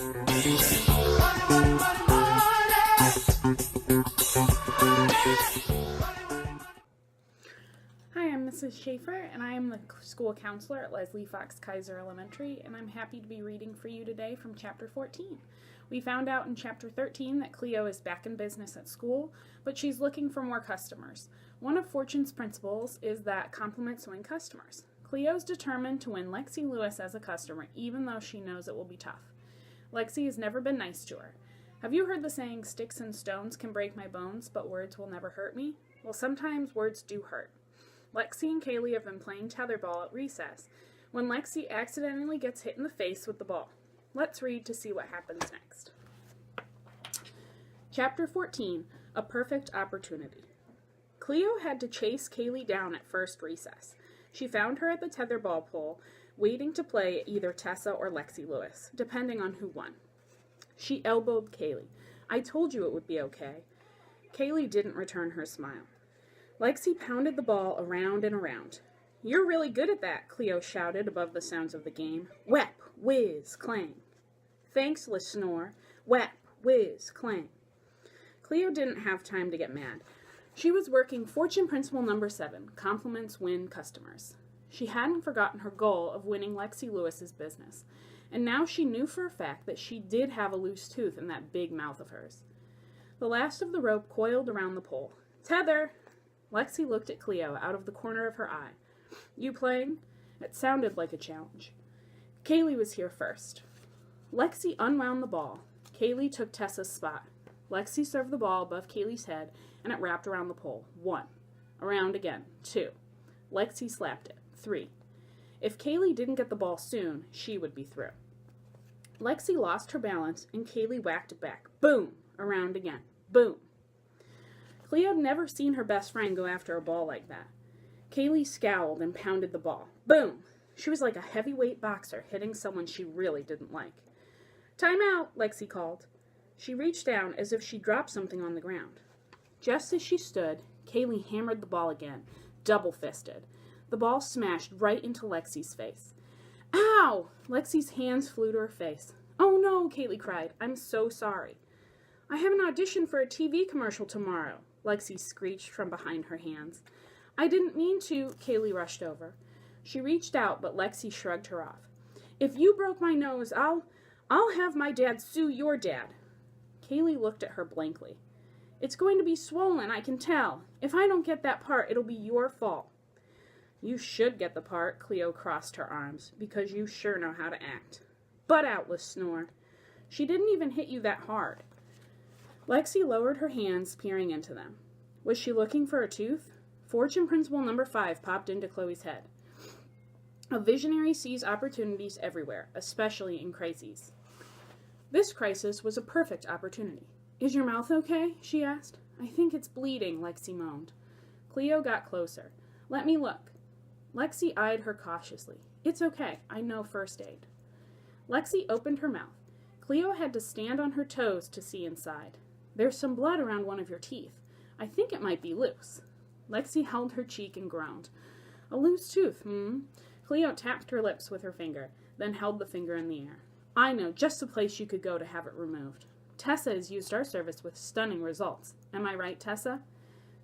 Hi, I'm Mrs. Schaffer, and I am the school counselor at Leslie Fox Kaiser Elementary, and I'm happy to be reading for you today from Chapter 14. We found out in Chapter 13 that Cleo is back in business at school, but she's looking for more customers. One of Fortune's principles is that compliments win customers. Cleo's determined to win Lexi Lewis as a customer, even though she knows it will be tough. Lexi has never been nice to her. Have you heard the saying, "Sticks and stones can break my bones, but words will never hurt me"? Well, sometimes words do hurt. Lexi and Kaylee have been playing tetherball at recess when Lexi accidentally gets hit in the face with the ball. Let's read to see what happens next. Chapter 14, A Perfect Opportunity. Cleo had to chase Kaylee down at first recess. She found her at the tetherball pole, waiting to play either Tessa or Lexi Lewis, depending on who won. She elbowed Kaylee. "I told you it would be okay." Kaylee didn't return her smile. Lexi pounded the ball around and around. "You're really good at that," Cleo shouted above the sounds of the game. Whap, whiz, clang. "Thanks, Snore. Whap, whiz, clang." Cleo didn't have time to get mad. She was working Fortune Principle number 7, Compliments Win Customers. She hadn't forgotten her goal of winning Lexi Lewis's business, and now she knew for a fact that she did have a loose tooth in that big mouth of hers. The last of the rope coiled around the pole. "Tether!" Lexi looked at Cleo out of the corner of her eye. "You playing?" It sounded like a challenge. Kaylee was here first. Lexi unwound the ball. Kaylee took Tessa's spot. Lexi served the ball above Kaylee's head, and it wrapped around the pole. 1. Around again. 2. Lexi slapped it. 3. If Kaylee didn't get the ball soon, she would be through. Lexi lost her balance, and Kaylee whacked it back. Boom! Around again. Boom! Cleo had never seen her best friend go after a ball like that. Kaylee scowled and pounded the ball. Boom! She was like a heavyweight boxer hitting someone she really didn't like. "Time out," Lexi called. She reached down as if she dropped something on the ground. Just as she stood, Kaylee hammered the ball again, double-fisted. The ball smashed right into Lexi's face. "Ow!" Lexi's hands flew to her face. "Oh no," Kaylee cried. "I'm so sorry." "I have an audition for a TV commercial tomorrow," Lexi screeched from behind her hands. "I didn't mean to," Kaylee rushed over. She reached out, but Lexi shrugged her off. "If you broke my nose, I'll have my dad sue your dad." Kaylee looked at her blankly. "It's going to be swollen, I can tell. If I don't get that part, it'll be your fault." "You should get the part," Cleo crossed her arms, "because you sure know how to act." "Butt out," Snore. "She didn't even hit you that hard." Lexi lowered her hands, peering into them. Was she looking for a tooth? Fortune Principle number 5 popped into Chloe's head. A visionary sees opportunities everywhere, especially in crises. This crisis was a perfect opportunity. "Is your mouth okay?" she asked. "I think it's bleeding," Lexi moaned. Cleo got closer. "Let me look." Lexi eyed her cautiously. "It's okay. I know first aid." Lexi opened her mouth. Cleo had to stand on her toes to see inside. "There's some blood around one of your teeth. I think it might be loose." Lexi held her cheek and groaned. "A loose tooth, Cleo tapped her lips with her finger, then held the finger in the air. "I know just the place you could go to have it removed. Tessa has used our service with stunning results. Am I right, Tessa?"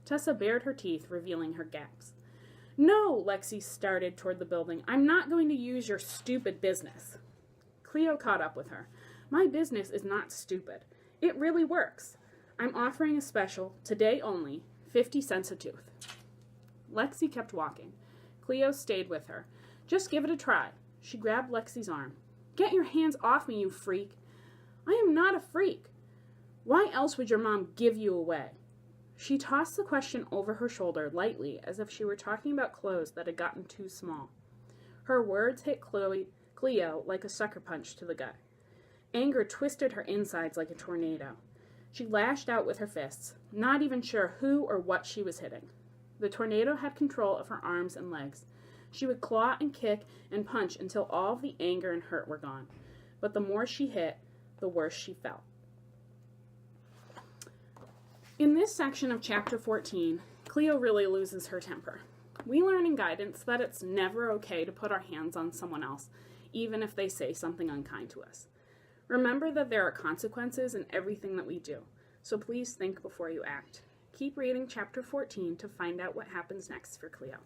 Tessa bared her teeth, revealing her gaps. "No," Lexi started toward the building. "I'm not going to use your stupid business." Cleo caught up with her. "My business is not stupid. It really works. I'm offering a special, today only, 50 cents a tooth." Lexi kept walking. Cleo stayed with her. "Just give it a try." She grabbed Lexi's arm. "Get your hands off me, you freak." "I am not a freak." "Why else would your mom give you away?" She tossed the question over her shoulder lightly, as if she were talking about clothes that had gotten too small. Her words hit Cleo like a sucker punch to the gut. Anger twisted her insides like a tornado. She lashed out with her fists, not even sure who or what she was hitting. The tornado had control of her arms and legs. She would claw and kick and punch until all of the anger and hurt were gone. But the more she hit, the worse she felt. In this section of Chapter 14, Cleo really loses her temper. We learn in guidance that it's never okay to put our hands on someone else, even if they say something unkind to us. Remember that there are consequences in everything that we do, so please think before you act. Keep reading Chapter 14 to find out what happens next for Cleo.